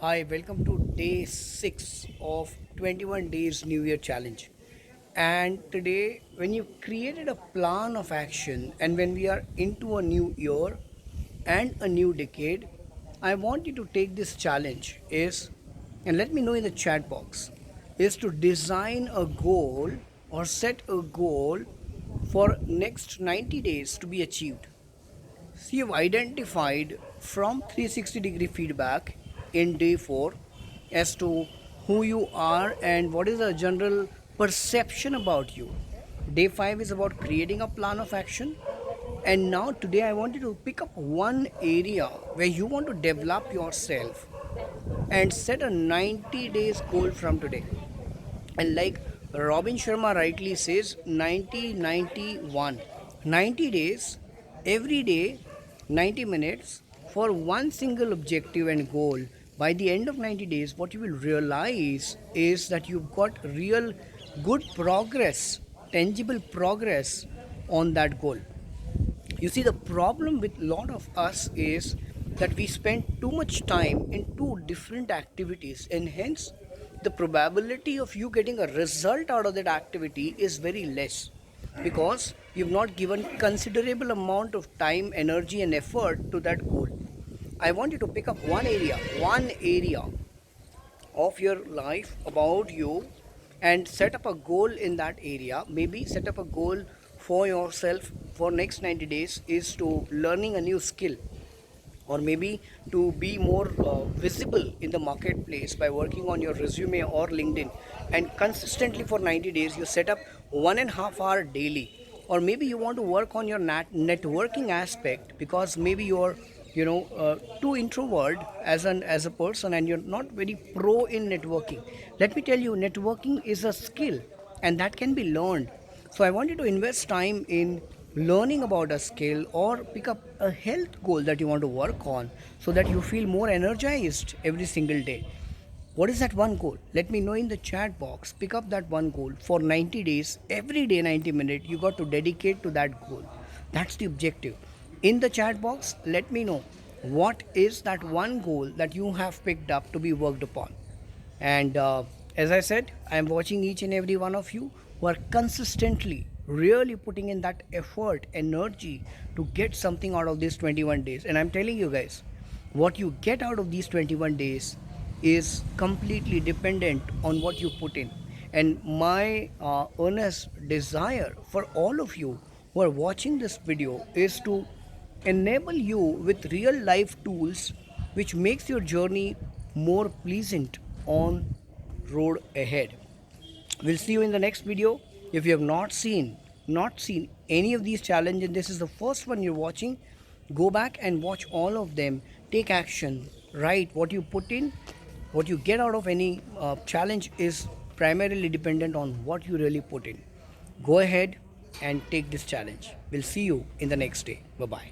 Hi, welcome to day 6 of 21 days New Year challenge. And today, when you created a plan of action and when we are into a new year and a new decade, I want you to take this challenge is and let me know in the chat box is to design a goal or set a goal for next 90 days to be achieved. So you've identified from 360-degree feedback in day 4 as to who you are and what is the general perception about you. Day 5 is about creating a plan of action. And now today I want you to pick up one area where you want to develop yourself and set a 90 days goal from today. And like Robin Sharma rightly says, 90-90-1. 90 days, every day, 90 minutes for one single objective and goal. By the end of 90 days, what you will realize is that you've got real good progress, tangible progress on that goal. You see, the problem with a lot of us is that we spend too much time in two different activities, and hence the probability of you getting a result out of that activity is very less because you've not given considerable amount of time, energy, and effort to that goal. I want you to pick up one area of your life about you and set up a goal in that area. Maybe set up a goal for yourself for next 90 days is to learning a new skill, or maybe to be more visible in the marketplace by working on your resume or LinkedIn, and consistently for 90 days you set up 1.5 hour daily. Or maybe you want to work on your networking aspect because maybe you're too introvert as a person and you're not very pro in networking. Let me tell you, networking is a skill and that can be learned. So I want you to invest time in learning about a skill or pick up a health goal that you want to work on so that you feel more energized every single day. What is that one goal? Let me know in the chat box. Pick up that one goal for 90 days, every day 90 minutes. You got to dedicate to that goal. That's the objective. In the chat box, let me know what is that one goal that you have picked up to be worked upon. And as I said, I am watching each and every one of you who are consistently really putting in that effort, energy to get something out of these 21 days. And I'm telling you guys, what you get out of these 21 days is completely dependent on what you put in. And my earnest desire for all of you who are watching this video is to enable you with real life tools which makes your journey more pleasant on road ahead. We'll see you in the next video. If you have not seen any of these challenges and this is the first one you're watching, go back and watch all of them. Take action. Write what you put in. What you get out of any challenge is primarily dependent on what you really put in. Go ahead and take this challenge. We'll see you in the next day. Bye bye.